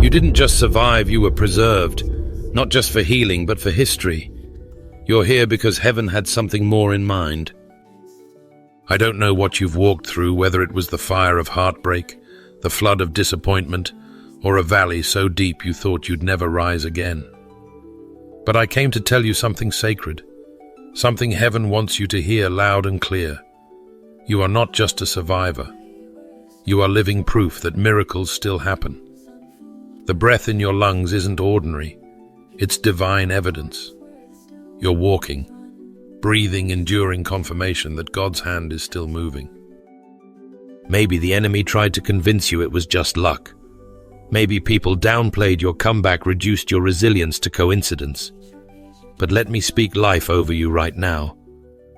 You didn't just survive, you were preserved, not just for healing, but for history. You're here because heaven had something more in mind. I don't know what you've walked through, whether it was the fire of heartbreak, the flood of disappointment, or a valley so deep you thought you'd never rise again. But I came to tell you something sacred, something heaven wants you to hear loud and clear. You are not just a survivor. You are living proof that miracles still happen. The breath in your lungs isn't ordinary. It's divine evidence. You're walking, breathing, enduring confirmation that God's hand is still moving. Maybe the enemy tried to convince you it was just luck. Maybe people downplayed your comeback, reduced your resilience to coincidence. But let me speak life over you right now.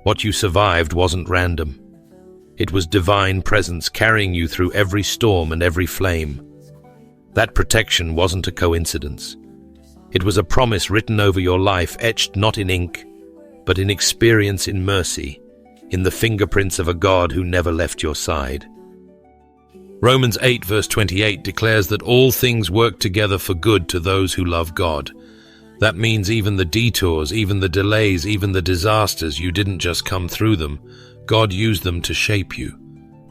What you survived wasn't random. It was divine presence carrying you through every storm and every flame. That protection wasn't a coincidence. It was a promise written over your life, etched not in ink, but in experience, in mercy, in the fingerprints of a God who never left your side. Romans 8 verse 28 declares that all things work together for good to those who love God. That means even the detours, even the delays, even the disasters, you didn't just come through them. God used them to shape you,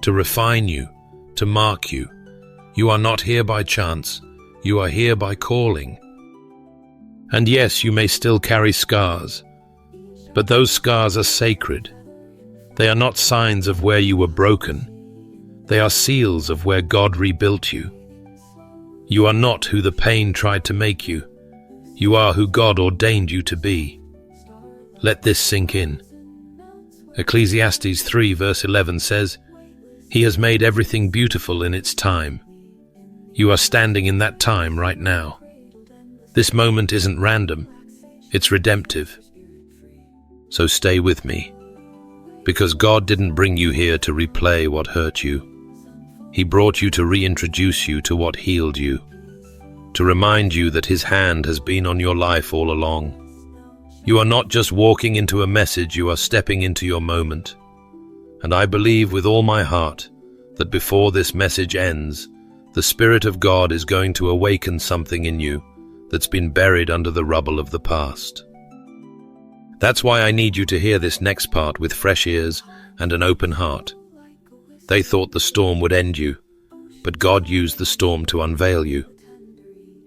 to refine you, to mark you. You are not here by chance. You are here by calling. And yes, you may still carry scars, but those scars are sacred. They are not signs of where you were broken. They are seals of where God rebuilt you. You are not who the pain tried to make you. You are who God ordained you to be. Let this sink in. Ecclesiastes 3 verse 11 says, "He has made everything beautiful in its time." You are standing in that time right now. This moment isn't random, it's redemptive. So stay with me, because God didn't bring you here to replay what hurt you. He brought you to reintroduce you to what healed you, to remind you that His hand has been on your life all along. You are not just walking into a message, you are stepping into your moment. And I believe with all my heart that before this message ends, the Spirit of God is going to awaken something in you that's been buried under the rubble of the past. That's why I need you to hear this next part with fresh ears and an open heart. They thought the storm would end you, but God used the storm to unveil you.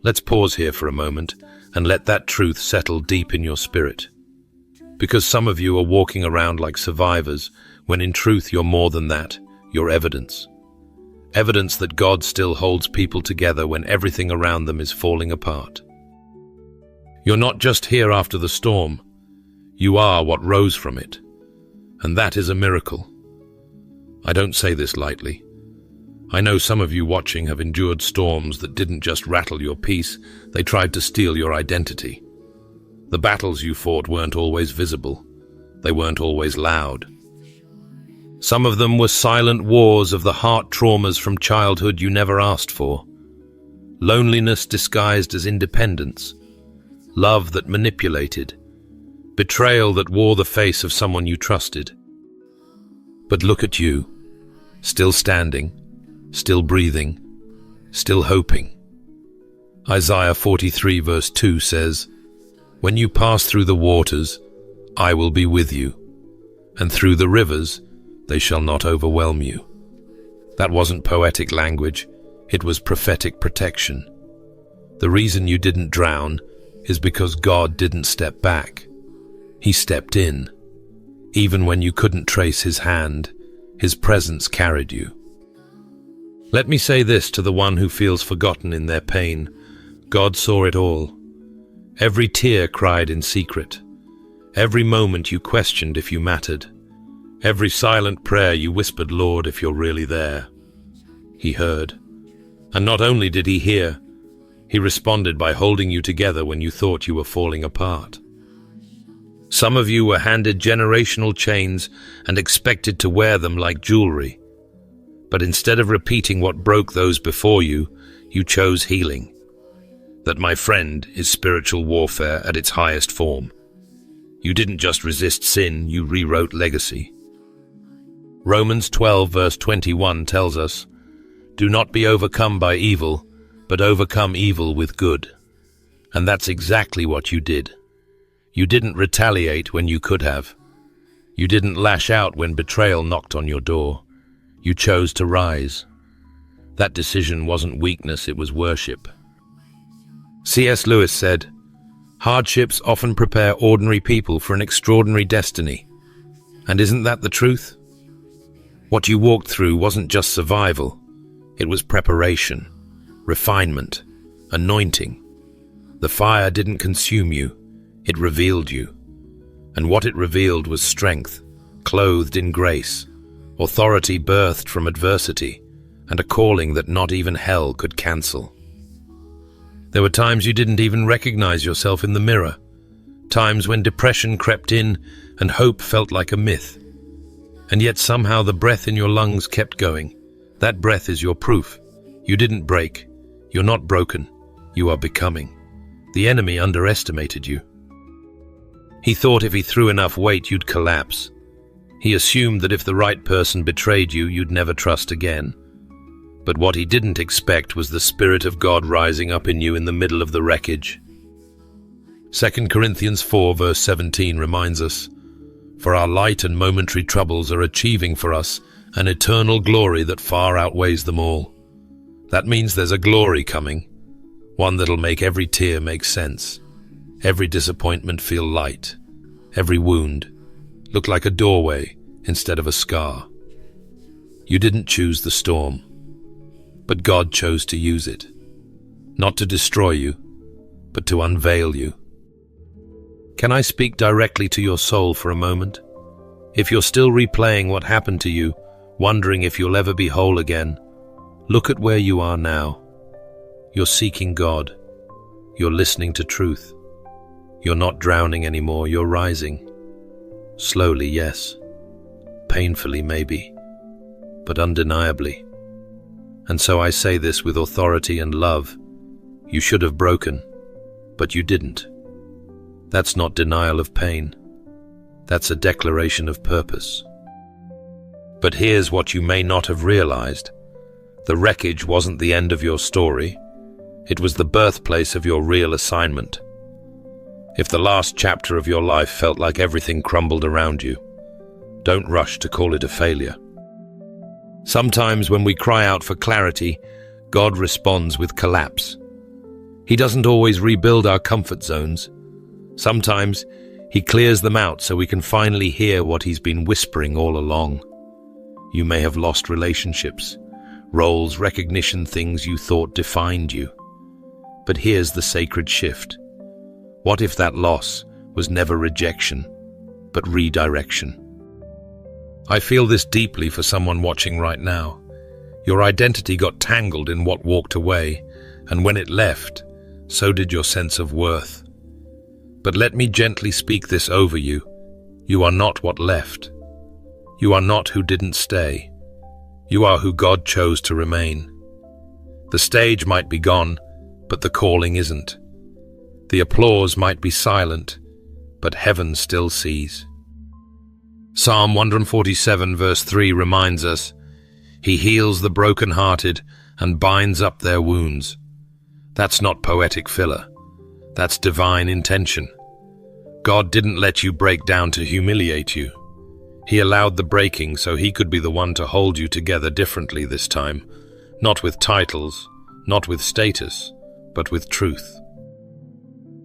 Let's pause here for a moment and let that truth settle deep in your spirit. Because some of you are walking around like survivors, when in truth you're more than that, you're evidence. Evidence that God still holds people together when everything around them is falling apart. You're not just here after the storm, you are what rose from it. And that is a miracle. I don't say this lightly. I know some of you watching have endured storms that didn't just rattle your peace, they tried to steal your identity. The battles you fought weren't always visible. They weren't always loud. Some of them were silent wars of the heart, traumas from childhood you never asked for. Loneliness disguised as independence. Love that manipulated. Betrayal that wore the face of someone you trusted. But look at you, still standing, still breathing, still hoping. Isaiah 43 verse 2 says, "When you pass through the waters, I will be with you, and through the rivers, they shall not overwhelm you." That wasn't poetic language, it was prophetic protection. The reason you didn't drown is because God didn't step back. He stepped in. Even when you couldn't trace His hand, His presence carried you. Let me say this to the one who feels forgotten in their pain. God saw it all. Every tear cried in secret. Every moment you questioned if you mattered. Every silent prayer you whispered, "Lord, if you're really there." He heard. And not only did He hear, He responded by holding you together when you thought you were falling apart. Some of you were handed generational chains and expected to wear them like jewelry. But instead of repeating what broke those before you, you chose healing. That, my friend, is spiritual warfare at its highest form. You didn't just resist sin, you rewrote legacy. Romans 12 verse 21 tells us, "Do not be overcome by evil, but overcome evil with good. And that's exactly what you did. You didn't retaliate when you could have. You didn't lash out when betrayal knocked on your door. You chose to rise. That decision wasn't weakness, it was worship. C.S. Lewis said, "Hardships often prepare ordinary people for an extraordinary destiny." And isn't that the truth? What you walked through wasn't just survival. It was preparation, refinement, anointing. The fire didn't consume you, it revealed you. And what it revealed was strength, clothed in grace, authority birthed from adversity, and a calling that not even hell could cancel. There were times you didn't even recognize yourself in the mirror, times when depression crept in and hope felt like a myth. And yet somehow the breath in your lungs kept going. That breath is your proof. You didn't break. You're not broken. You are becoming. The enemy underestimated you. He thought if he threw enough weight, you'd collapse. He assumed that if the right person betrayed you, you'd never trust again. But what he didn't expect was the Spirit of God rising up in you in the middle of the wreckage. 2 Corinthians 4 verse 17 reminds us, "For our light and momentary troubles are achieving for us an eternal glory that far outweighs them all." That means there's a glory coming, one that'll make every tear make sense, every disappointment feel light, every wound look like a doorway instead of a scar. You didn't choose the storm, but God chose to use it, not to destroy you, but to unveil you. Can I speak directly to your soul for a moment? If you're still replaying what happened to you, wondering if you'll ever be whole again, look at where you are now. You're seeking God. You're listening to truth. You're not drowning anymore, you're rising. Slowly, yes. Painfully, maybe. But undeniably. And so I say this with authority and love. You should have broken, but you didn't. That's not denial of pain. That's a declaration of purpose. But here's what you may not have realized. The wreckage wasn't the end of your story. It was the birthplace of your real assignment. If the last chapter of your life felt like everything crumbled around you, don't rush to call it a failure. Sometimes when we cry out for clarity, God responds with collapse. He doesn't always rebuild our comfort zones. Sometimes He clears them out so we can finally hear what He's been whispering all along. You may have lost relationships, roles, recognition, things you thought defined you. But here's the sacred shift. What if that loss was never rejection, but redirection? I feel this deeply for someone watching right now. Your identity got tangled in what walked away, and when it left, so did your sense of worth. But let me gently speak this over you. You are not what left. You are not who didn't stay. You are who God chose to remain. The stage might be gone, but the calling isn't. The applause might be silent, but heaven still sees. Psalm 147 verse 3 reminds us, He heals the broken-hearted and binds up their wounds. That's not poetic filler. That's divine intention. God didn't let you break down to humiliate you. He allowed the breaking so He could be the one to hold you together differently this time, not with titles, not with status, but with truth.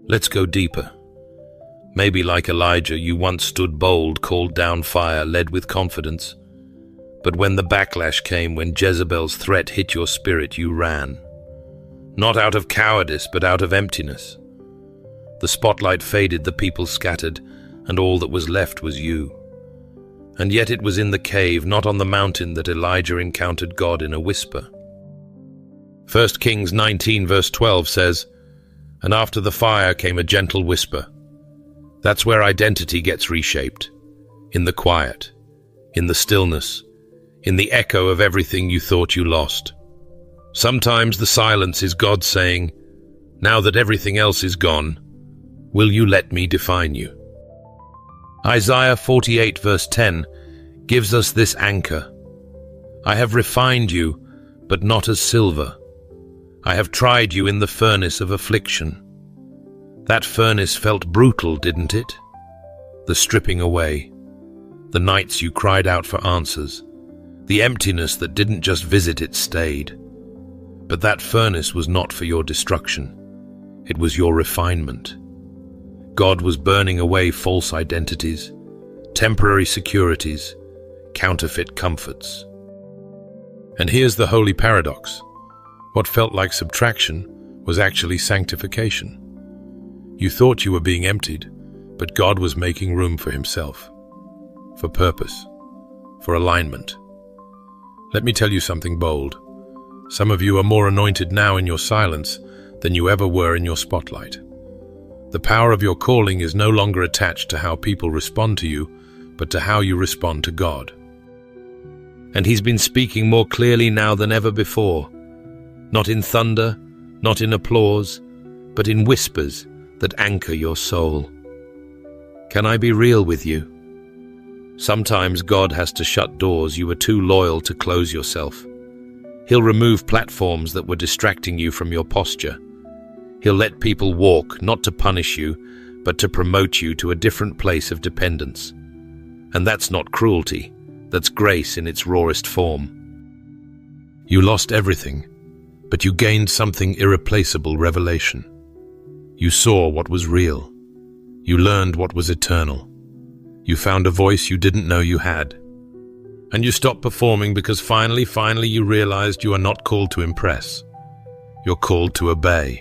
Let's go deeper. Maybe like Elijah, you once stood bold, called down fire, led with confidence. But when the backlash came, when Jezebel's threat hit your spirit, you ran. Not out of cowardice, but out of emptiness. The spotlight faded, the people scattered, and all that was left was you. And yet it was in the cave, not on the mountain, that Elijah encountered God in a whisper. 1 Kings 19 verse 12 says, "And after the fire came a gentle whisper." That's where identity gets reshaped. In the quiet, in the stillness, in the echo of everything you thought you lost. Sometimes the silence is God saying, "Now that everything else is gone, will you let me define you?" Isaiah 48 verse 10 gives us this anchor. "I have refined you, but not as silver. I have tried you in the furnace of affliction. That furnace felt brutal, didn't it? The stripping away, the nights you cried out for answers, the emptiness that didn't just visit, it stayed. But that furnace was not for your destruction. It was your refinement. God was burning away false identities, temporary securities, counterfeit comforts. And here's the holy paradox. What felt like subtraction was actually sanctification. You thought you were being emptied, but God was making room for himself, for purpose, for alignment. Let me tell you something bold. Some of you are more anointed now in your silence than you ever were in your spotlight. The power of your calling is no longer attached to how people respond to you, but to how you respond to God. And he's been speaking more clearly now than ever before. Not in thunder, not in applause, but in whispers that anchor your soul. Can I be real with you? Sometimes God has to shut doors you were too loyal to close yourself. He'll remove platforms that were distracting you from your posture. He'll let people walk, not to punish you, but to promote you to a different place of dependence. And that's not cruelty, that's grace in its rawest form. You lost everything, but you gained something irreplaceable: revelation. You saw what was real. You learned what was eternal. You found a voice you didn't know you had. And you stopped performing because finally you realized you are not called to impress. You're called to obey.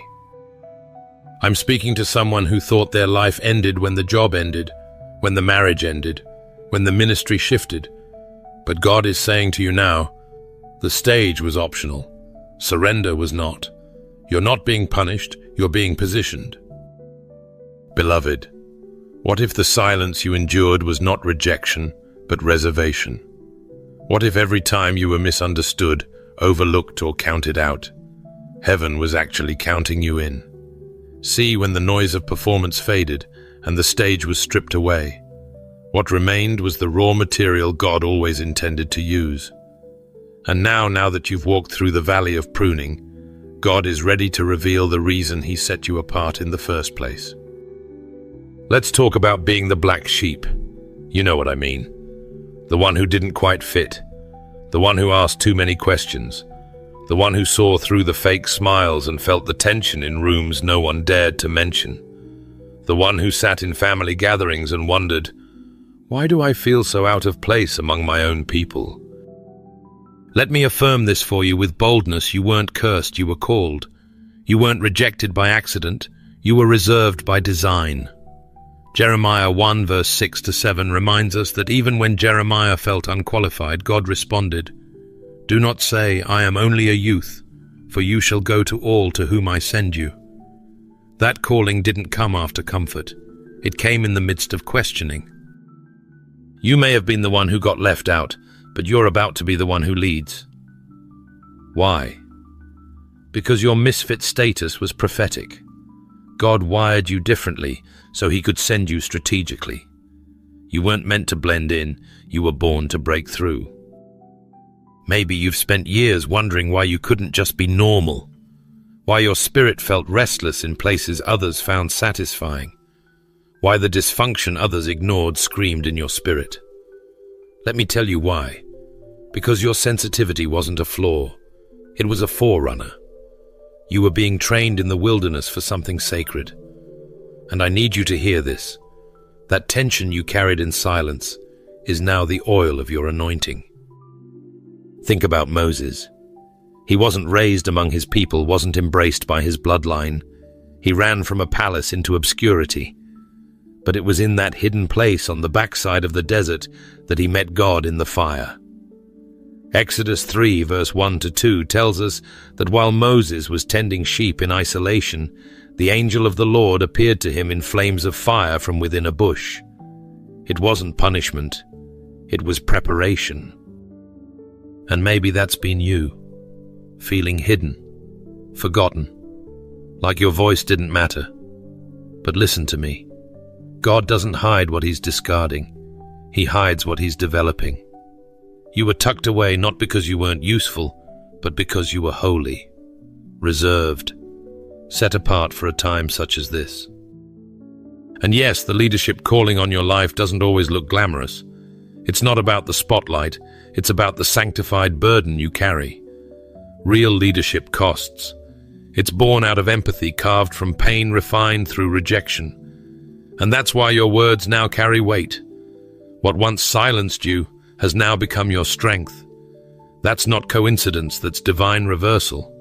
I'm speaking to someone who thought their life ended when the job ended, when the marriage ended, when the ministry shifted. But God is saying to you now, the stage was optional. Surrender was not. You're not being punished, you're being positioned. Beloved, what if the silence you endured was not rejection, but reservation? What if every time you were misunderstood, overlooked, or counted out, heaven was actually counting you in? See, when the noise of performance faded and the stage was stripped away, what remained was the raw material God always intended to use. And now that you've walked through the valley of pruning, God is ready to reveal the reason he set you apart in the first place. Let's talk about being the black sheep. You know what I mean. The one who didn't quite fit. The one who asked too many questions. The one who saw through the fake smiles and felt the tension in rooms no one dared to mention. The one who sat in family gatherings and wondered, why do I feel so out of place among my own people? Let me affirm this for you with boldness. You weren't cursed, you were called. You weren't rejected by accident, you were reserved by design. Jeremiah 1 verse 6-7 reminds us that even when Jeremiah felt unqualified, God responded, "Do not say, I am only a youth, for you shall go to all to whom I send you." That calling didn't come after comfort. It came in the midst of questioning. You may have been the one who got left out, but you're about to be the one who leads. Why? Because your misfit status was prophetic. God wired you differently so he could send you strategically. You weren't meant to blend in, you were born to break through. Maybe you've spent years wondering why you couldn't just be normal, why your spirit felt restless in places others found satisfying, why the dysfunction others ignored screamed in your spirit. Let me tell you why. Because your sensitivity wasn't a flaw, it was a forerunner. You were being trained in the wilderness for something sacred. And I need you to hear this. That tension you carried in silence is now the oil of your anointing. Think about Moses. He wasn't raised among his people, wasn't embraced by his bloodline. He ran from a palace into obscurity. But it was in that hidden place on the backside of the desert that he met God in the fire. Exodus 3 verse 1-2 tells us that while Moses was tending sheep in isolation, the angel of the Lord appeared to him in flames of fire from within a bush. It wasn't punishment, it was preparation. And maybe that's been you, feeling hidden, forgotten, like your voice didn't matter. But listen to me. God doesn't hide what he's discarding. He hides what he's developing. You were tucked away not because you weren't useful, but because you were holy. reserved, set apart for a time such as this. And yes, the leadership calling on your life doesn't always look glamorous. It's not about the spotlight, it's about the sanctified burden you carry. Real leadership costs. It's born out of empathy, carved from pain, refined through rejection. And that's why your words now carry weight. What once silenced you has now become your strength. That's not coincidence, that's divine reversal.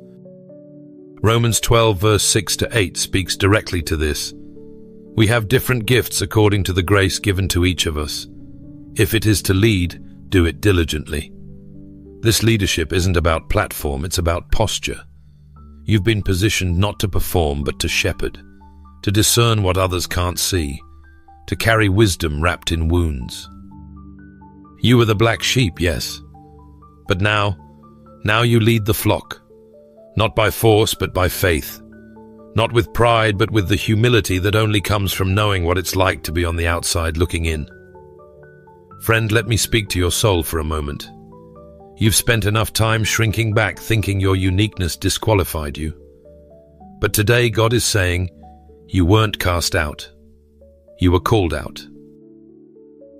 Romans 12 verse 6 to 8 speaks directly to this. We have different gifts according to the grace given to each of us. If it is to lead, do it diligently. This leadership isn't about platform, it's about posture. You've been positioned not to perform, but to shepherd, to discern what others can't see, to carry wisdom wrapped in wounds. You were the black sheep, yes, but now you lead the flock, not by force, but by faith. Not with pride, but with the humility that only comes from knowing what it's like to be on the outside looking in. Friend, let me speak to your soul for a moment. You've spent enough time shrinking back, thinking your uniqueness disqualified you. But today God is saying, you weren't cast out. You were called out.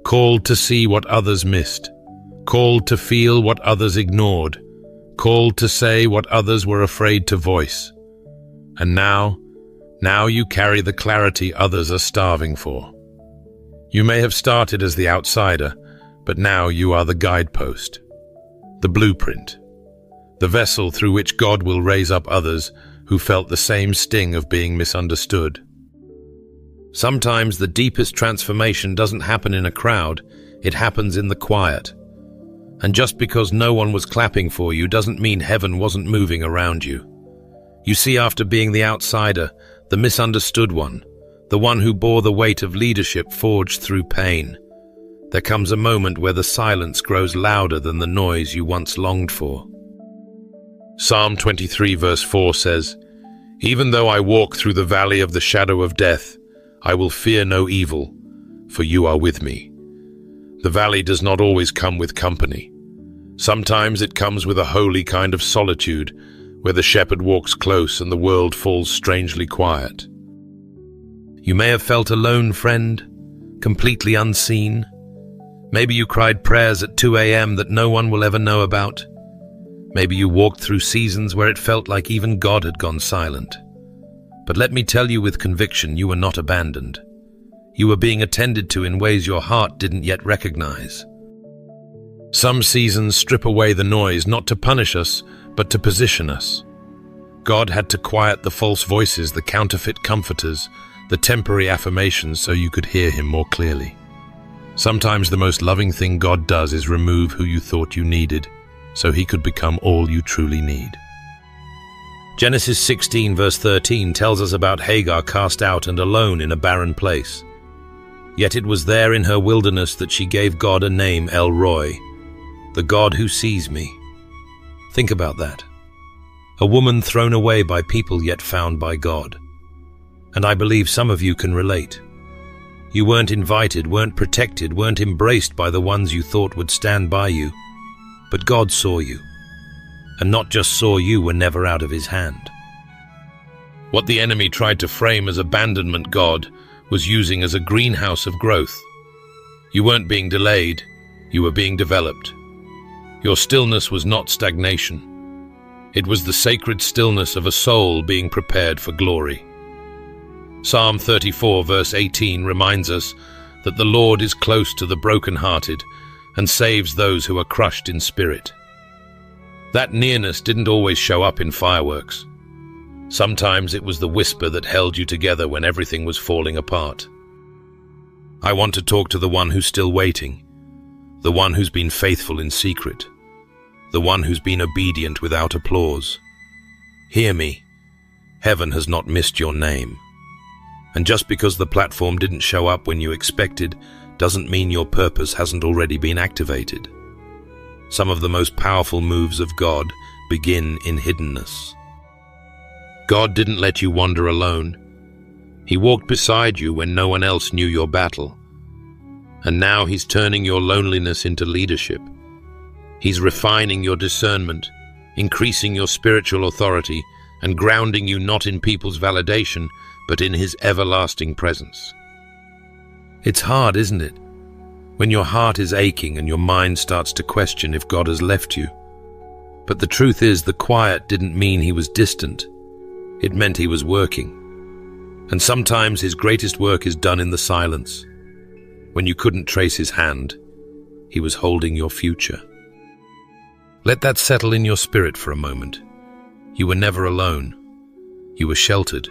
Called to see what others missed. Called to feel what others ignored. Called to say what others were afraid to voice. And now you carry the clarity others are starving for. You may have started as the outsider, but now you are the guidepost, the blueprint, the vessel through which God will raise up others who felt the same sting of being misunderstood. Sometimes the deepest transformation doesn't happen in a crowd, it happens in the quiet. And just because no one was clapping for you doesn't mean heaven wasn't moving around you. You see, after being the outsider, the misunderstood one, the one who bore the weight of leadership forged through pain, there comes a moment where the silence grows louder than the noise you once longed for. Psalm 23 verse 4 says, "Even though I walk through the valley of the shadow of death, I will fear no evil, for you are with me." The valley does not always come with company. Sometimes it comes with a holy kind of solitude, where the shepherd walks close and the world falls strangely quiet. You may have felt alone, friend, completely unseen. Maybe you cried prayers at 2 a.m. that no one will ever know about. Maybe you walked through seasons where it felt like even God had gone silent. But let me tell you with conviction, you were not abandoned. You were being attended to in ways your heart didn't yet recognize. Some seasons strip away the noise, not to punish us, but to position us. God had to quiet the false voices, the counterfeit comforters, the temporary affirmations so you could hear him more clearly. Sometimes the most loving thing God does is remove who you thought you needed, so he could become all you truly need. Genesis 16 verse 13 tells us about Hagar cast out and alone in a barren place. Yet it was there in her wilderness that she gave God a name, El Roi, the God who sees me. Think about that. A woman thrown away by people yet found by God. And I believe some of you can relate. You weren't invited, weren't protected, weren't embraced by the ones you thought would stand by you. But God saw you. And not just saw you, were never out of his hand. What the enemy tried to frame as abandonment, God was using as a greenhouse of growth. You weren't being delayed, you were being developed. Your stillness was not stagnation. It was the sacred stillness of a soul being prepared for glory. Psalm 34 verse 18 reminds us that the Lord is close to the brokenhearted and saves those who are crushed in spirit. That nearness didn't always show up in fireworks. Sometimes it was the whisper that held you together when everything was falling apart. I want to talk to the one who's still waiting, the one who's been faithful in secret, the one who's been obedient without applause. Hear me, heaven has not missed your name. And just because the platform didn't show up when you expected, doesn't mean your purpose hasn't already been activated. Some of the most powerful moves of God begin in hiddenness. God didn't let you wander alone. He walked beside you when no one else knew your battle. And now he's turning your loneliness into leadership. He's refining your discernment, increasing your spiritual authority, and grounding you not in people's validation, but in his everlasting presence. It's hard, isn't it? When your heart is aching and your mind starts to question if God has left you. But the truth is, the quiet didn't mean he was distant. It meant he was working. And sometimes his greatest work is done in the silence. When you couldn't trace his hand, he was holding your future. Let that settle in your spirit for a moment. You were never alone. You were sheltered.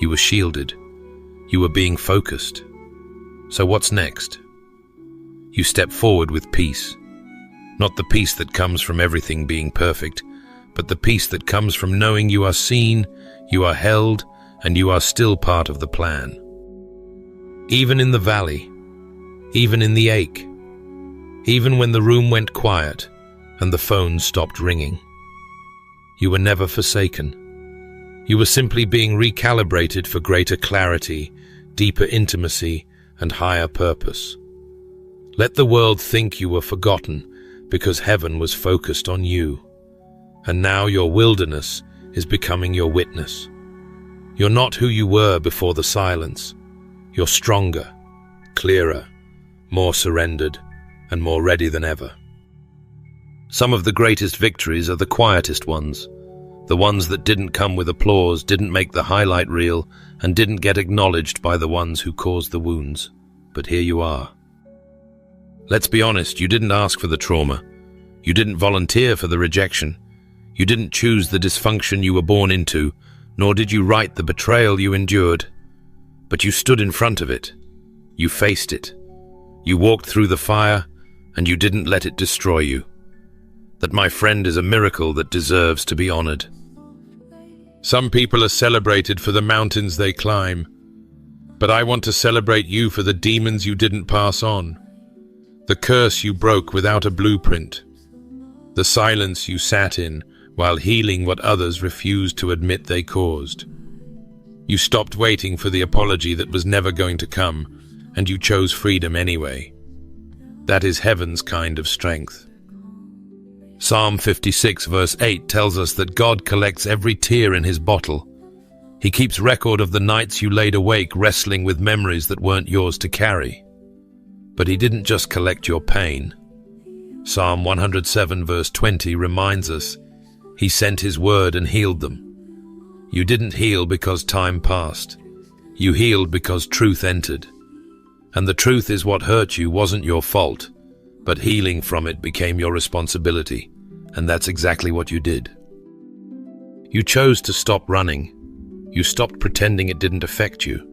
You were shielded. You were being focused. So what's next? You step forward with peace. Not the peace that comes from everything being perfect, but the peace that comes from knowing you are seen, you are held, and you are still part of the plan. Even in the valley, even in the ache, even when the room went quiet and the phone stopped ringing, you were never forsaken. You were simply being recalibrated for greater clarity, deeper intimacy, and higher purpose. Let the world think you were forgotten because heaven was focused on you. And now your wilderness is becoming your witness. You're not who you were before the silence. You're stronger, clearer, more surrendered, and more ready than ever. Some of the greatest victories are the quietest ones, the ones that didn't come with applause, didn't make the highlight reel, and didn't get acknowledged by the ones who caused the wounds. But here you are. Let's be honest, you didn't ask for the trauma. You didn't volunteer for the rejection. You didn't choose the dysfunction you were born into, nor did you write the betrayal you endured. But you stood in front of it. You faced it. You walked through the fire, and you didn't let it destroy you. That, my friend, is a miracle that deserves to be honored. Some people are celebrated for the mountains they climb, but I want to celebrate you for the demons you didn't pass on. The curse you broke without a blueprint. The silence you sat in while healing what others refused to admit they caused. You stopped waiting for the apology that was never going to come, and you chose freedom anyway. That is heaven's kind of strength. Psalm 56 verse 8 tells us that God collects every tear in his bottle. He keeps record of the nights you laid awake wrestling with memories that weren't yours to carry. But he didn't just collect your pain. Psalm 107 verse 20 reminds us, he sent his word and healed them. You didn't heal because time passed. You healed because truth entered. And the truth is what hurt you wasn't your fault, but healing from it became your responsibility. And that's exactly what you did. You chose to stop running. You stopped pretending it didn't affect you.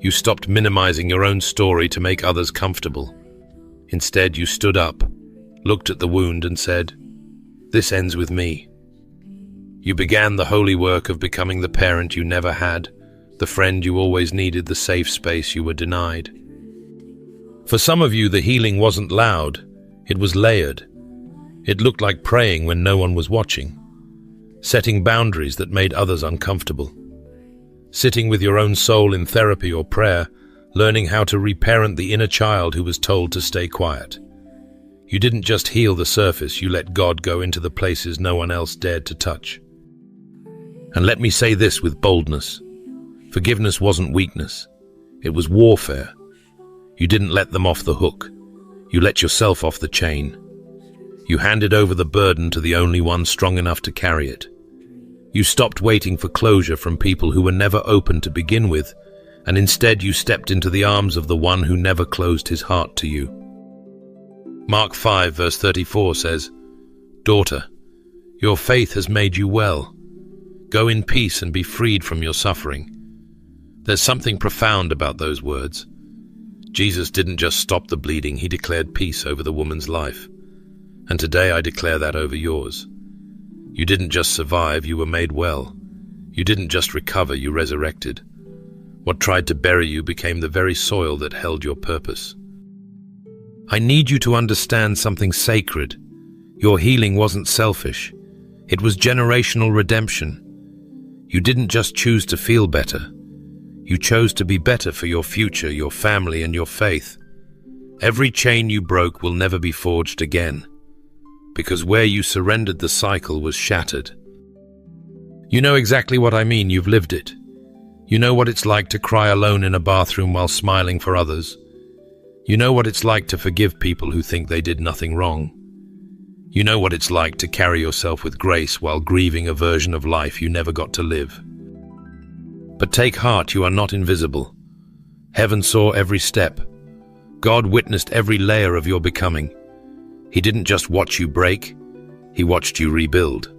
You stopped minimizing your own story to make others comfortable. Instead, you stood up, looked at the wound and said, "This ends with me." You began the holy work of becoming the parent you never had, the friend you always needed, the safe space you were denied. For some of you, the healing wasn't loud, it was layered. It looked like praying when no one was watching, setting boundaries that made others uncomfortable, sitting with your own soul in therapy or prayer, learning how to reparent the inner child who was told to stay quiet. You didn't just heal the surface, you let God go into the places no one else dared to touch. And let me say this with boldness. Forgiveness wasn't weakness. It was warfare. You didn't let them off the hook. You let yourself off the chain. You handed over the burden to the only one strong enough to carry it. You stopped waiting for closure from people who were never open to begin with, and instead you stepped into the arms of the one who never closed his heart to you. Mark 5 verse 34 says, "Daughter, your faith has made you well. Go in peace and be freed from your suffering." There's something profound about those words. Jesus didn't just stop the bleeding, he declared peace over the woman's life. And today I declare that over yours. You didn't just survive, you were made well. You didn't just recover, you resurrected. What tried to bury you became the very soil that held your purpose. I need you to understand something sacred. Your healing wasn't selfish. It was generational redemption. You didn't just choose to feel better. You chose to be better for your future, your family, and your faith. Every chain you broke will never be forged again, because where you surrendered, the cycle was shattered. You know exactly what I mean, you've lived it. You know what it's like to cry alone in a bathroom while smiling for others. You know what it's like to forgive people who think they did nothing wrong. You know what it's like to carry yourself with grace while grieving a version of life you never got to live. But take heart, you are not invisible. Heaven saw every step. God witnessed every layer of your becoming. He didn't just watch you break, He watched you rebuild.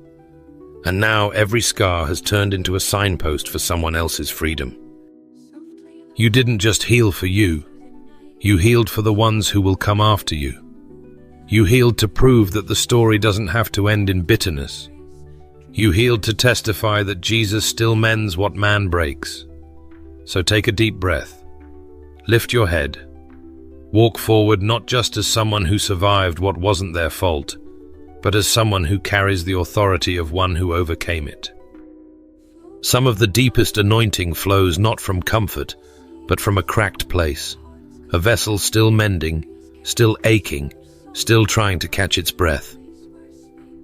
And now every scar has turned into a signpost for someone else's freedom. You didn't just heal for you. You healed for the ones who will come after you. You healed to prove that the story doesn't have to end in bitterness. You healed to testify that Jesus still mends what man breaks. So take a deep breath. Lift your head. Walk forward not just as someone who survived what wasn't their fault, but as someone who carries the authority of one who overcame it. Some of the deepest anointing flows not from comfort, but from a cracked place, a vessel still mending, still aching, still trying to catch its breath.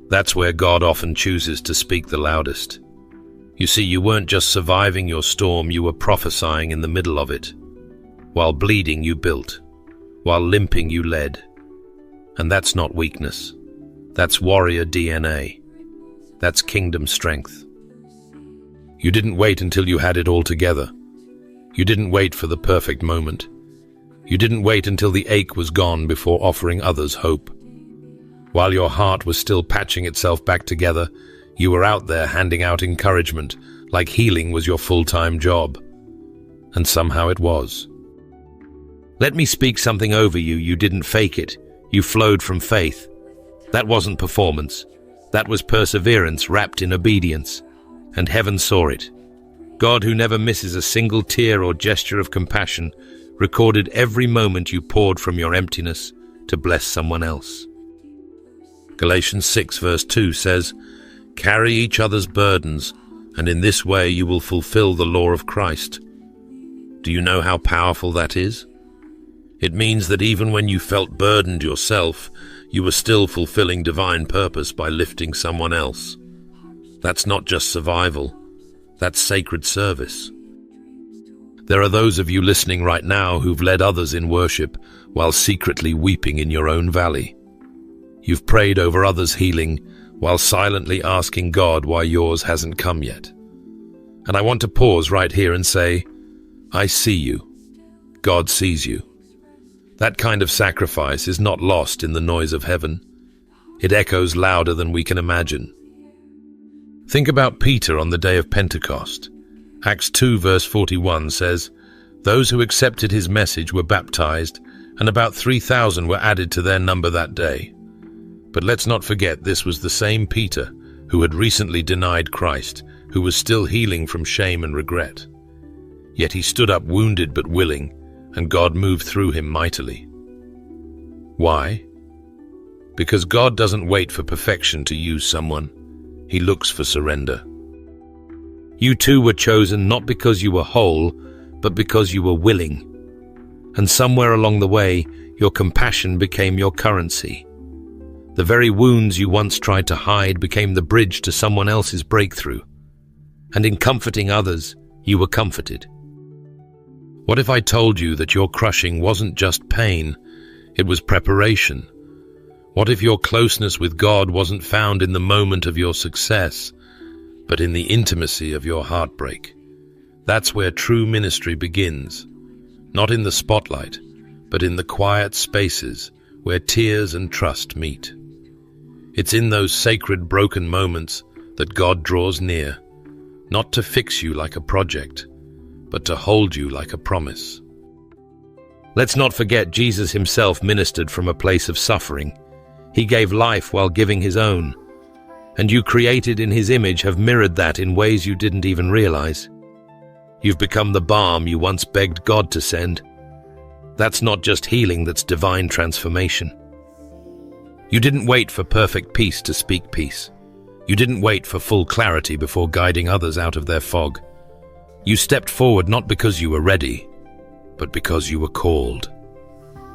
That's where God often chooses to speak the loudest. You see, you weren't just surviving your storm, you were prophesying in the middle of it. While bleeding, you built. While limping, you led. And that's not weakness. That's warrior DNA. That's kingdom strength. You didn't wait until you had it all together. You didn't wait for the perfect moment. You didn't wait until the ache was gone before offering others hope. While your heart was still patching itself back together, you were out there handing out encouragement, like healing was your full-time job. And somehow it was. Let me speak something over you. You didn't fake it. You flowed from faith. That wasn't performance. That was perseverance wrapped in obedience. And heaven saw it. God, who never misses a single tear or gesture of compassion, recorded every moment you poured from your emptiness to bless someone else. Galatians 6 verse 2 says, "Carry each other's burdens, and in this way you will fulfill the law of Christ." Do you know how powerful that is? It means that even when you felt burdened yourself, you were still fulfilling divine purpose by lifting someone else. That's not just survival, that's sacred service. There are those of you listening right now who've led others in worship while secretly weeping in your own valley. You've prayed over others' healing while silently asking God why yours hasn't come yet. And I want to pause right here and say, I see you. God sees you. That kind of sacrifice is not lost in the noise of heaven. It echoes louder than we can imagine. Think about Peter on the day of Pentecost. Acts 2 verse 41 says, "Those who accepted his message were baptized, and about 3,000 were added to their number that day." But let's not forget this was the same Peter who had recently denied Christ, who was still healing from shame and regret. Yet he stood up wounded but willing, and God moved through him mightily. Why? Because God doesn't wait for perfection to use someone. He looks for surrender. You too were chosen not because you were whole, but because you were willing. And somewhere along the way, your compassion became your currency. The very wounds you once tried to hide became the bridge to someone else's breakthrough. And in comforting others, you were comforted. What if I told you that your crushing wasn't just pain, it was preparation? What if your closeness with God wasn't found in the moment of your success, but in the intimacy of your heartbreak? That's where true ministry begins, not in the spotlight, but in the quiet spaces where tears and trust meet. It's in those sacred broken moments that God draws near, not to fix you like a project, but to hold you like a promise. Let's not forget Jesus himself ministered from a place of suffering. He gave life while giving his own. And you created in his image have mirrored that in ways you didn't even realize. You've become the balm you once begged God to send. That's not just healing, that's divine transformation. You didn't wait for perfect peace to speak peace. You didn't wait for full clarity before guiding others out of their fog. You stepped forward not because you were ready, but because you were called.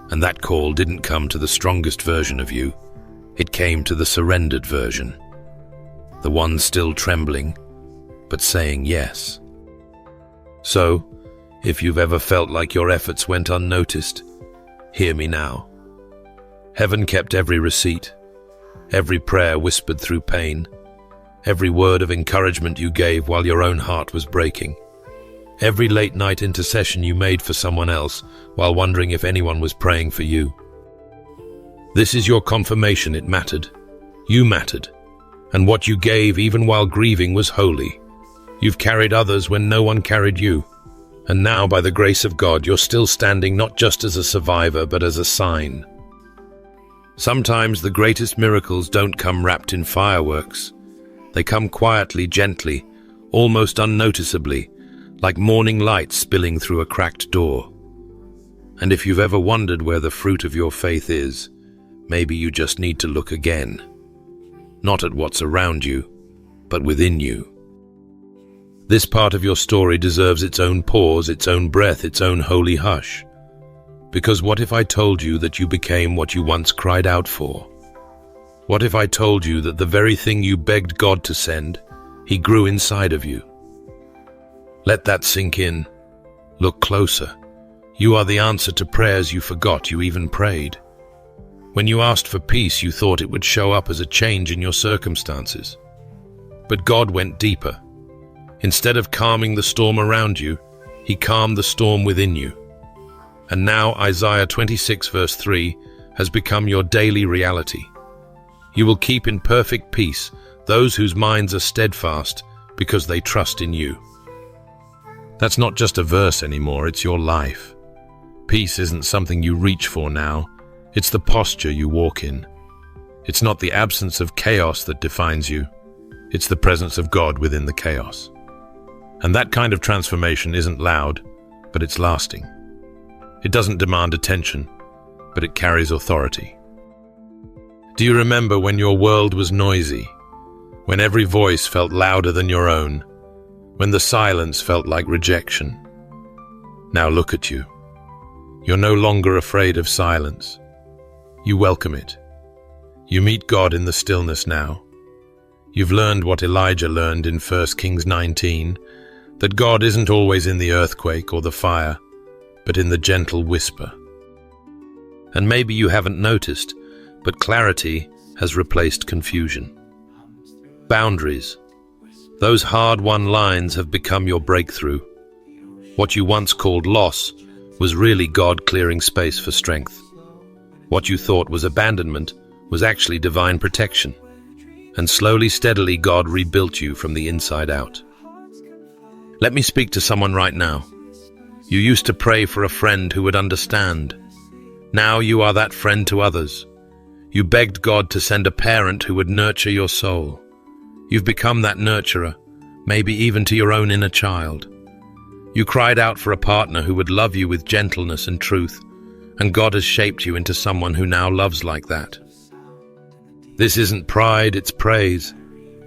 And that call didn't come to the strongest version of you. It came to the surrendered version. The one still trembling, but saying yes. So, if you've ever felt like your efforts went unnoticed, hear me now. Heaven kept every receipt, every prayer whispered through pain, every word of encouragement you gave while your own heart was breaking, every late-night intercession you made for someone else while wondering if anyone was praying for you. This is your confirmation it mattered. You mattered. And what you gave even while grieving was holy. You've carried others when no one carried you. And now, by the grace of God, you're still standing not just as a survivor, but as a sign. Sometimes the greatest miracles don't come wrapped in fireworks. They come quietly, gently, almost unnoticeably, like morning light spilling through a cracked door. And if you've ever wondered where the fruit of your faith is, maybe you just need to look again. Not at what's around you, but within you. This part of your story deserves its own pause, its own breath, its own holy hush. Because what if I told you that you became what you once cried out for? What if I told you that the very thing you begged God to send, He grew inside of you? Let that sink in. Look closer. You are the answer to prayers you forgot you even prayed. When you asked for peace, you thought it would show up as a change in your circumstances. But God went deeper. Instead of calming the storm around you, He calmed the storm within you. And now Isaiah 26 verse 3 has become your daily reality. You will keep in perfect peace those whose minds are steadfast because they trust in you. That's not just a verse anymore, it's your life. Peace isn't something you reach for now, it's the posture you walk in. It's not the absence of chaos that defines you, it's the presence of God within the chaos. And that kind of transformation isn't loud, but it's lasting. It doesn't demand attention, but it carries authority. Do you remember when your world was noisy? When every voice felt louder than your own? When the silence felt like rejection? Now look at you. You're no longer afraid of silence. You welcome it. You meet God in the stillness now. You've learned what Elijah learned in 1 Kings 19, that God isn't always in the earthquake or the fire, but in the gentle whisper. And maybe you haven't noticed, but clarity has replaced confusion. Boundaries, those hard-won lines have become your breakthrough. What you once called loss was really God clearing space for strength. What you thought was abandonment was actually divine protection. And slowly, steadily, God rebuilt you from the inside out. Let me speak to someone right now. You used to pray for a friend who would understand. Now you are that friend to others. You begged God to send a parent who would nurture your soul. You've become that nurturer, maybe even to your own inner child. You cried out for a partner who would love you with gentleness and truth, and God has shaped you into someone who now loves like that. This isn't pride, it's praise.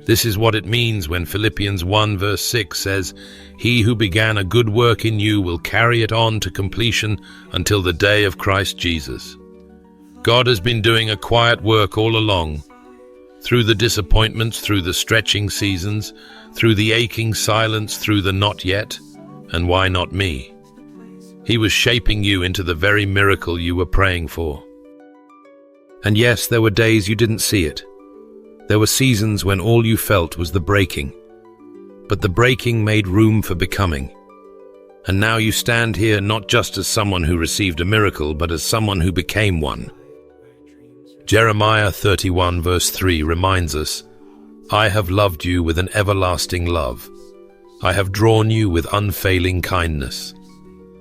This is what it means when Philippians 1 verse 6 says, "He who began a good work in you will carry it on to completion until the day of Christ Jesus." God has been doing a quiet work all along. Through the disappointments, through the stretching seasons, through the aching silence, through the not yet, and why not me? He was shaping you into the very miracle you were praying for. And yes, there were days you didn't see it. There were seasons when all you felt was the breaking. But the breaking made room for becoming. And now you stand here not just as someone who received a miracle, but as someone who became one. Jeremiah 31 verse 3 reminds us, "I have loved you with an everlasting love. I have drawn you with unfailing kindness."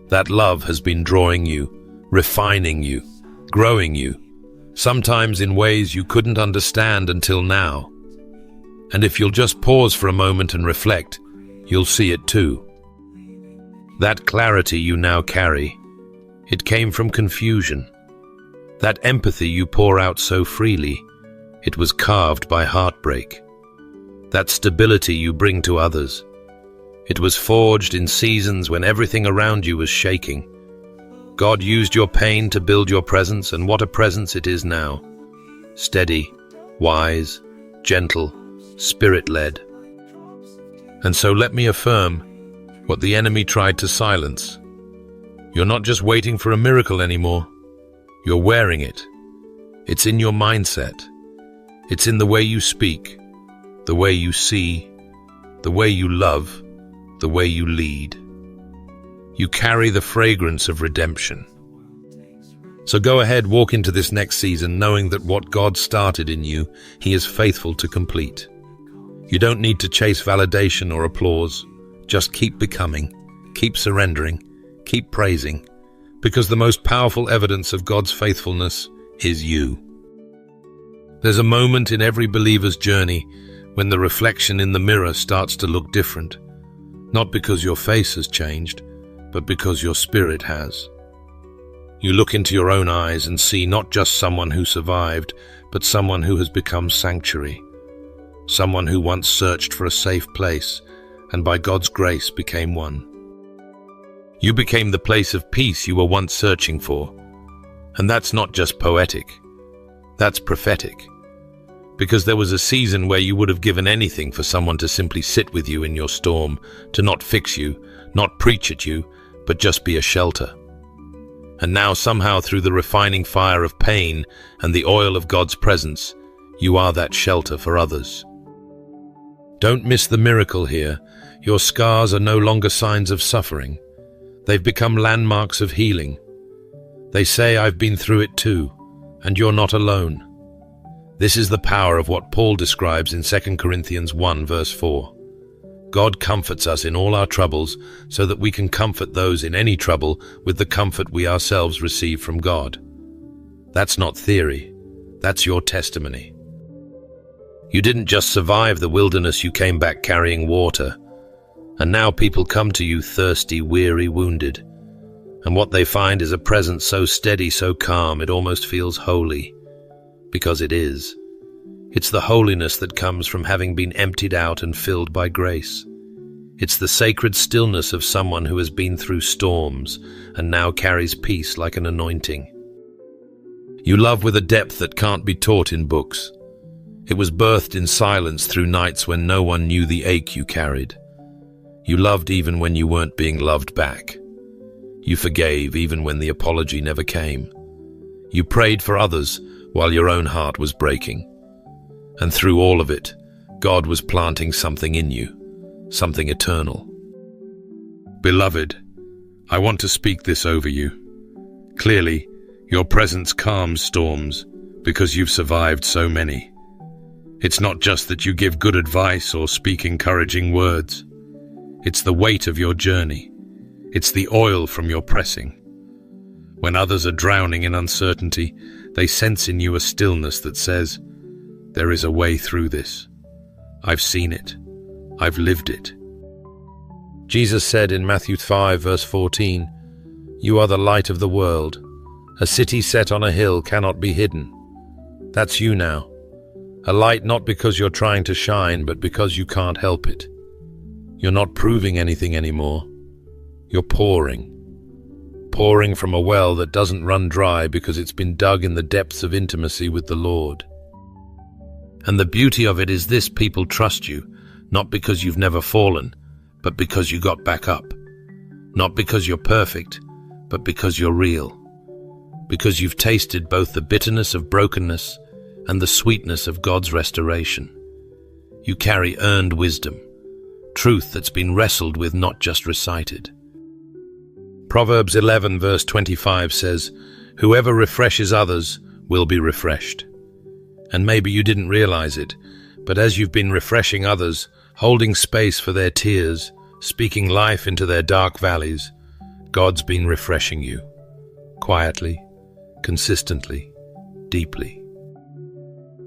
That love has been drawing you, refining you, growing you, sometimes in ways you couldn't understand until now. And if you'll just pause for a moment and reflect, you'll see it too. That clarity you now carry, it came from confusion. That empathy you pour out so freely, it was carved by heartbreak. That stability you bring to others, it was forged in seasons when everything around you was shaking. God used your pain to build your presence, and what a presence it is now. Steady, wise, gentle, Spirit-led. And so let me affirm what the enemy tried to silence. You're not just waiting for a miracle anymore. You're wearing it. It's in your mindset. It's in the way you speak, the way you see, the way you love, the way you lead. You carry the fragrance of redemption. So go ahead, walk into this next season knowing that what God started in you, He is faithful to complete. You don't need to chase validation or applause. Just keep becoming, keep surrendering, keep praising, because the most powerful evidence of God's faithfulness is you. There's a moment in every believer's journey when the reflection in the mirror starts to look different, not because your face has changed, but because your spirit has. You look into your own eyes and see not just someone who survived, but someone who has become sanctuary, someone who once searched for a safe place and by God's grace became one. You became the place of peace you were once searching for. And that's not just poetic, that's prophetic. Because there was a season where you would have given anything for someone to simply sit with you in your storm, to not fix you, not preach at you, but just be a shelter. And now somehow through the refining fire of pain and the oil of God's presence, you are that shelter for others. Don't miss the miracle here. Your scars are no longer signs of suffering. They've become landmarks of healing. They say, I've been through it too, and you're not alone. This is the power of what Paul describes in 2 Corinthians 1 verse 4. God comforts us in all our troubles so that we can comfort those in any trouble with the comfort we ourselves receive from God. That's not theory. That's your testimony. You didn't just survive the wilderness, you came back carrying water. And now people come to you thirsty, weary, wounded. And what they find is a presence so steady, so calm, it almost feels holy. Because it is. It's the holiness that comes from having been emptied out and filled by grace. It's the sacred stillness of someone who has been through storms and now carries peace like an anointing. You love with a depth that can't be taught in books. It was birthed in silence through nights when no one knew the ache you carried. You loved even when you weren't being loved back. You forgave even when the apology never came. You prayed for others while your own heart was breaking. And through all of it, God was planting something in you, something eternal. Beloved, I want to speak this over you. Clearly, your presence calms storms because you've survived so many. It's not just that you give good advice or speak encouraging words. It's the weight of your journey. It's the oil from your pressing. When others are drowning in uncertainty, they sense in you a stillness that says, there is a way through this. I've seen it. I've lived it. Jesus said in Matthew 5 verse 14, you are the light of the world. A city set on a hill cannot be hidden. That's you now. A light not because you're trying to shine, but because you can't help it. You're not proving anything anymore. You're pouring. Pouring from a well that doesn't run dry because it's been dug in the depths of intimacy with the Lord. And the beauty of it is this: people trust you, not because you've never fallen, but because you got back up. Not because you're perfect, but because you're real. Because you've tasted both the bitterness of brokenness and the sweetness of God's restoration. You carry earned wisdom, truth that's been wrestled with, not just recited. Proverbs 11 verse 25 says, whoever refreshes others will be refreshed. And maybe you didn't realize it, but as you've been refreshing others, holding space for their tears, speaking life into their dark valleys, God's been refreshing you. Quietly, consistently, deeply.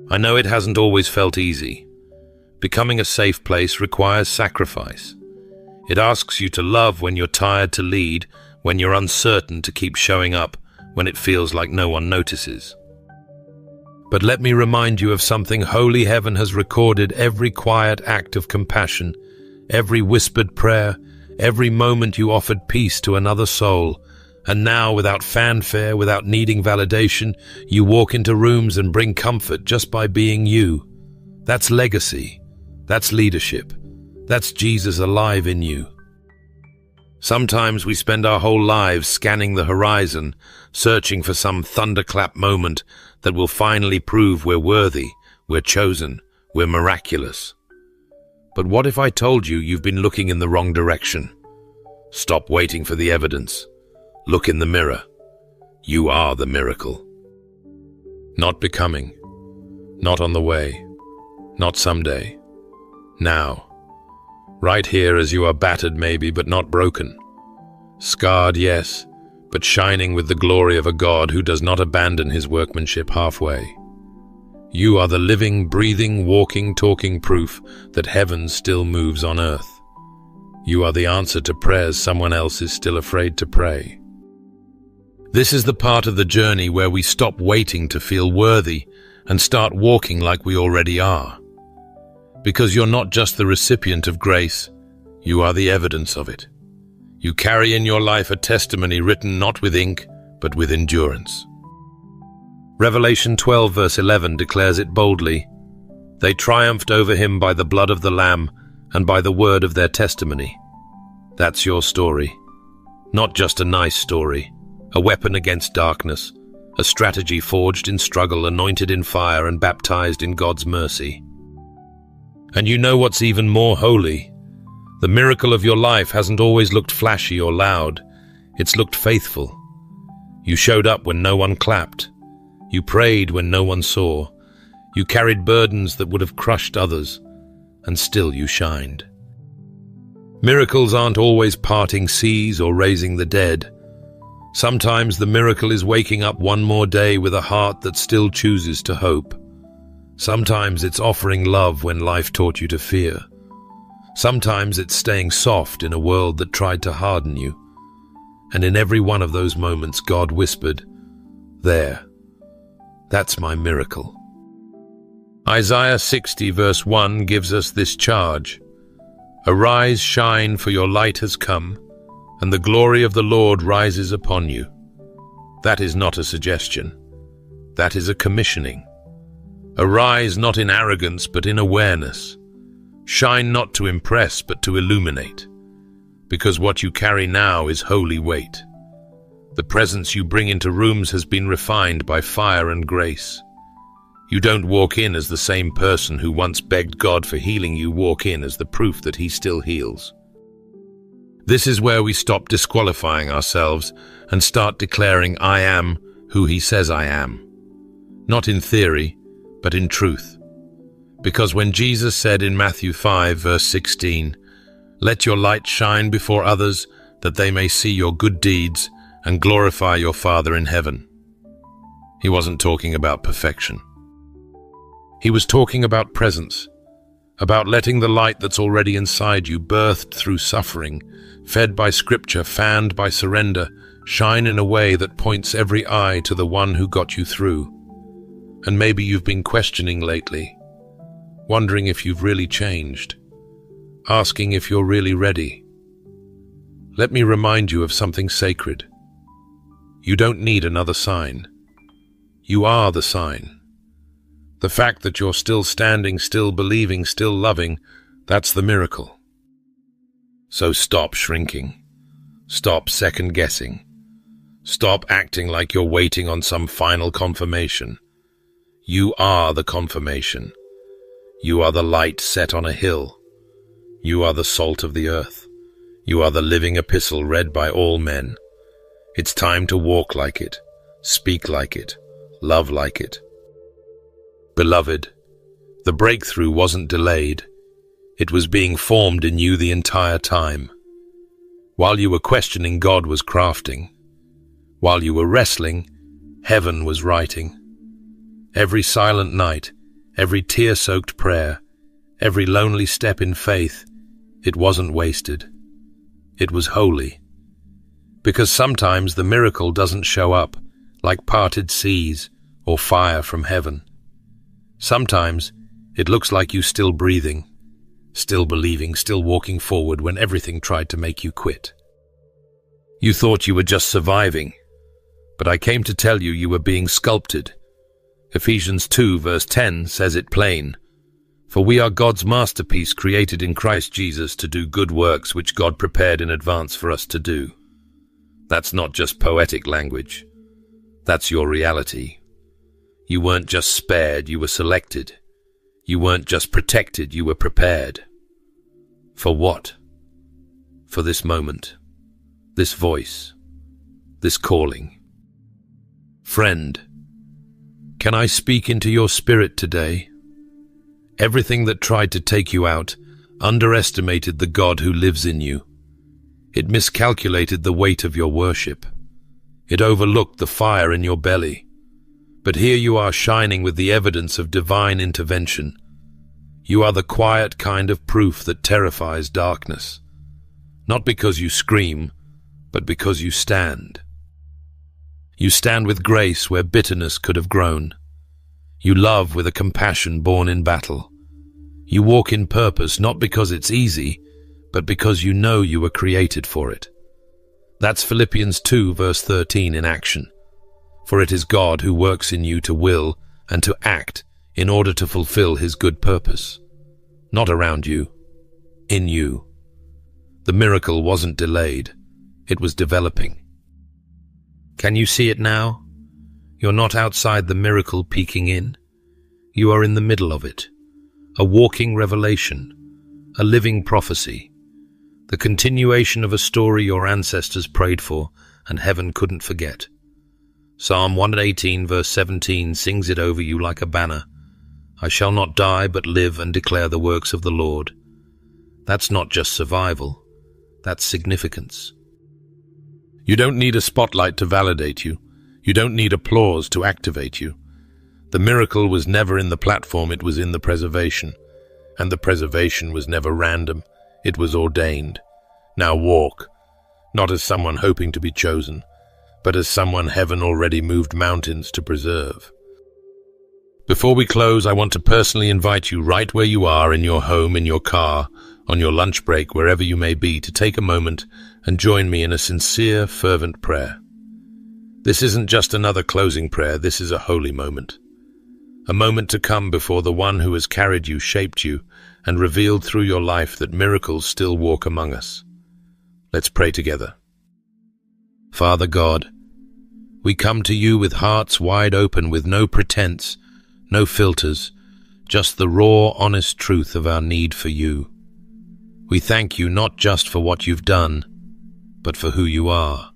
I know it hasn't always felt easy. Becoming a safe place requires sacrifice. It asks you to love when you're tired, to lead when you're uncertain, to keep showing up when it feels like no one notices. But let me remind you of something holy. Heaven has recorded every quiet act of compassion, every whispered prayer, every moment you offered peace to another soul. And now, without fanfare, without needing validation, you walk into rooms and bring comfort just by being you. That's legacy. That's leadership. That's Jesus alive in you. Sometimes we spend our whole lives scanning the horizon, searching for some thunderclap moment that will finally prove we're worthy, we're chosen, we're miraculous. But what if I told you you've been looking in the wrong direction? Stop waiting for the evidence. Look in the mirror. You are the miracle. Not becoming. Not on the way. Not someday. Now. Right here as you are battered maybe, but not broken. Scarred, yes, but shining with the glory of a God who does not abandon his workmanship halfway. You are the living, breathing, walking, talking proof that heaven still moves on earth. You are the answer to prayers someone else is still afraid to pray. This is the part of the journey where we stop waiting to feel worthy and start walking like we already are. Because you're not just the recipient of grace, you are the evidence of it. You carry in your life a testimony written not with ink, but with endurance. Revelation 12 verse 11 declares it boldly. They triumphed over him by the blood of the Lamb and by the word of their testimony. That's your story. Not just a nice story, a weapon against darkness, a strategy forged in struggle, anointed in fire and baptized in God's mercy. And you know what's even more holy? The miracle of your life hasn't always looked flashy or loud. It's looked faithful. You showed up when no one clapped. You prayed when no one saw. You carried burdens that would have crushed others, and still you shined. Miracles aren't always parting seas or raising the dead. Sometimes the miracle is waking up one more day with a heart that still chooses to hope. Sometimes it's offering love when life taught you to fear. Sometimes it's staying soft in a world that tried to harden you. And in every one of those moments, God whispered, "There, that's my miracle." Isaiah 60 verse 1 gives us this charge. Arise, shine, for your light has come, and the glory of the Lord rises upon you. That is not a suggestion. That is a commissioning. Arise not in arrogance, but in awareness. Shine not to impress, but to illuminate. Because what you carry now is holy weight. The presence you bring into rooms has been refined by fire and grace. You don't walk in as the same person who once begged God for healing. You walk in as the proof that he still heals. This is where we stop disqualifying ourselves and start declaring, I am who he says I am. Not in theory, but in truth. Because when Jesus said in Matthew 5 verse 16, "Let your light shine before others, that they may see your good deeds and glorify your Father in heaven," he wasn't talking about perfection. He was talking about presence, about letting the light that's already inside you, birthed through suffering, fed by scripture, fanned by surrender, shine in a way that points every eye to the one who got you through. And maybe you've been questioning lately, wondering if you've really changed, asking if you're really ready. Let me remind you of something sacred. You don't need another sign. You are the sign. The fact that you're still standing, still believing, still loving, that's the miracle. So stop shrinking. Stop second-guessing. Stop acting like you're waiting on some final confirmation. You are the confirmation. You are the light set on a hill. You are the salt of the earth. You are the living epistle read by all men. It's time to walk like it, speak like it, love like it. Beloved, the breakthrough wasn't delayed. It was being formed in you the entire time. While you were questioning, God was crafting. While you were wrestling, heaven was writing. Every silent night, every tear-soaked prayer, every lonely step in faith, it wasn't wasted. It was holy. Because sometimes the miracle doesn't show up like parted seas or fire from heaven. Sometimes it looks like you still breathing, still believing, still walking forward when everything tried to make you quit. You thought you were just surviving, but I came to tell you you were being sculpted. Ephesians 2 verse 10 says it plain. For we are God's masterpiece, created in Christ Jesus to do good works which God prepared in advance for us to do. That's not just poetic language. That's your reality. You weren't just spared, you were selected. You weren't just protected, you were prepared. For what? For this moment, this voice, this calling. Friend, can I speak into your spirit today? Everything that tried to take you out underestimated the God who lives in you. It miscalculated the weight of your worship. It overlooked the fire in your belly. But here you are, shining with the evidence of divine intervention. You are the quiet kind of proof that terrifies darkness. Not because you scream, but because you stand. You stand with grace where bitterness could have grown. You love with a compassion born in battle. You walk in purpose not because it's easy, but because you know you were created for it. That's Philippians 2 verse 13 in action. For it is God who works in you to will and to act in order to fulfill his good purpose. Not around you, in you. The miracle wasn't delayed, it was developing. Can you see it now? You're not outside the miracle peeking in. You are in the middle of it. A walking revelation, a living prophecy, the continuation of a story your ancestors prayed for and heaven couldn't forget. Psalm 118 verse 17 sings it over you like a banner. I shall not die but live and declare the works of the Lord. That's not just survival, that's significance. You don't need a spotlight to validate you. You don't need applause to activate you. The miracle was never in the platform, it was in the preservation. And the preservation was never random, it was ordained. Now walk, not as someone hoping to be chosen, but as someone heaven already moved mountains to preserve. Before we close, I want to personally invite you right where you are, in your home, in your car, on your lunch break, wherever you may be, to take a moment and join me in a sincere, fervent prayer. This isn't just another closing prayer, this is a holy moment. A moment to come before the one who has carried you, shaped you, and revealed through your life that miracles still walk among us. Let's pray together. Father God, we come to you with hearts wide open, with no pretense, no filters, just the raw, honest truth of our need for you. We thank you not just for what you've done, but for who you are.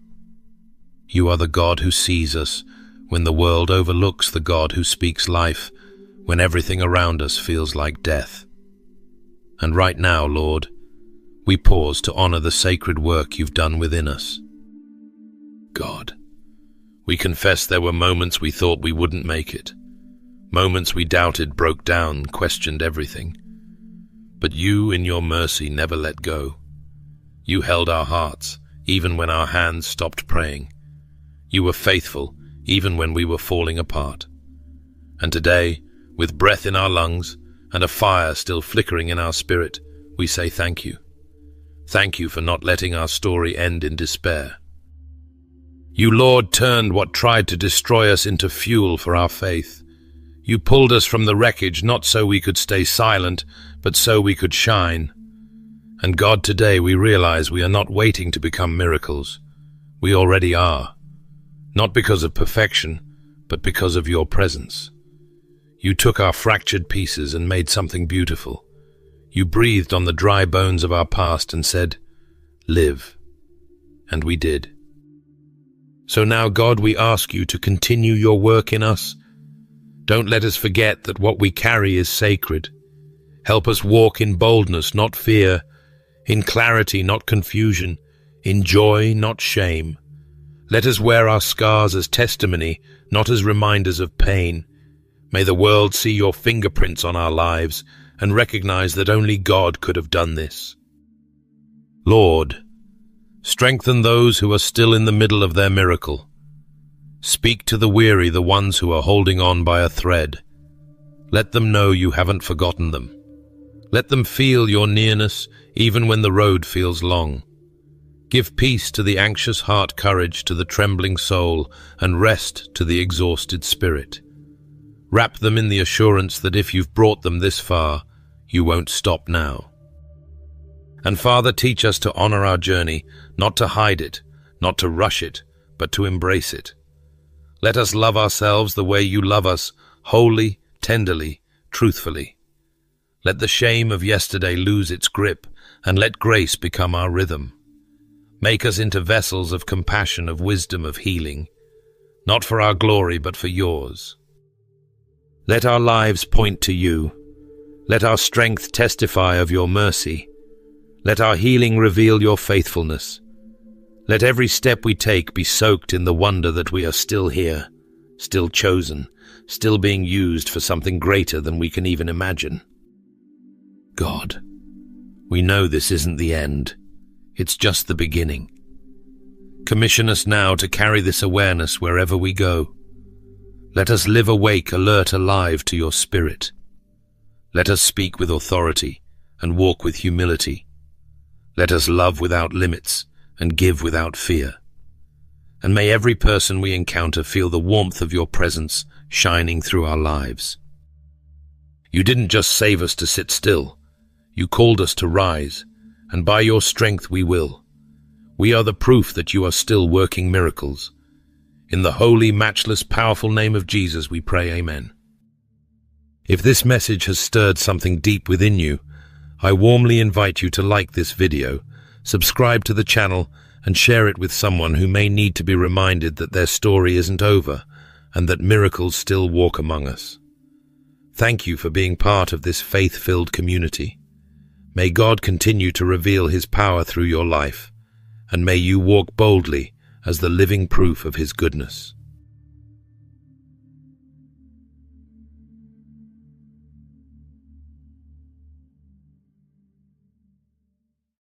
You are the God who sees us when the world overlooks, the God who speaks life when everything around us feels like death. And right now, Lord, we pause to honor the sacred work you've done within us. God, we confess there were moments we thought we wouldn't make it, moments we doubted, broke down, questioned everything. But you, in your mercy, never let go. You held our hearts, even when our hands stopped praying. You were faithful, even when we were falling apart. And today, with breath in our lungs and a fire still flickering in our spirit, we say thank you. Thank you for not letting our story end in despair. You, Lord, turned what tried to destroy us into fuel for our faith. You pulled us from the wreckage, not so we could stay silent, but so we could shine. And God, today we realize we are not waiting to become miracles. We already are. Not because of perfection, but because of your presence. You took our fractured pieces and made something beautiful. You breathed on the dry bones of our past and said, "Live." And we did. So now, God, we ask you to continue your work in us. Don't let us forget that what we carry is sacred. Help us walk in boldness, not fear, in clarity, not confusion, in joy, not shame. Let us wear our scars as testimony, not as reminders of pain. May the world see your fingerprints on our lives and recognize that only God could have done this. Lord, strengthen those who are still in the middle of their miracle. Speak to the weary, the ones who are holding on by a thread. Let them know you haven't forgotten them. Let them feel your nearness even when the road feels long. Give peace to the anxious heart, courage to the trembling soul, and rest to the exhausted spirit. Wrap them in the assurance that if you've brought them this far, you won't stop now. And Father, teach us to honor our journey, not to hide it, not to rush it, but to embrace it. Let us love ourselves the way you love us, wholly, tenderly, truthfully. Let the shame of yesterday lose its grip, and let grace become our rhythm. Make us into vessels of compassion, of wisdom, of healing, not for our glory, but for yours. Let our lives point to you. Let our strength testify of your mercy. Let our healing reveal your faithfulness. Let every step we take be soaked in the wonder that we are still here, still chosen, still being used for something greater than we can even imagine. God, we know this isn't the end. It's just the beginning. Commission us now to carry this awareness wherever we go. Let us live awake, alert, alive to your spirit. Let us speak with authority and walk with humility. Let us love without limits and give without fear. And may every person we encounter feel the warmth of your presence shining through our lives. You didn't just save us to sit still. You called us to rise, and by your strength we will. We are the proof that you are still working miracles. In the holy, matchless, powerful name of Jesus we pray, amen. If this message has stirred something deep within you, I warmly invite you to like this video, subscribe to the channel, and share it with someone who may need to be reminded that their story isn't over and that miracles still walk among us. Thank you for being part of this faith-filled community. May God continue to reveal his power through your life, and may you walk boldly as the living proof of his goodness.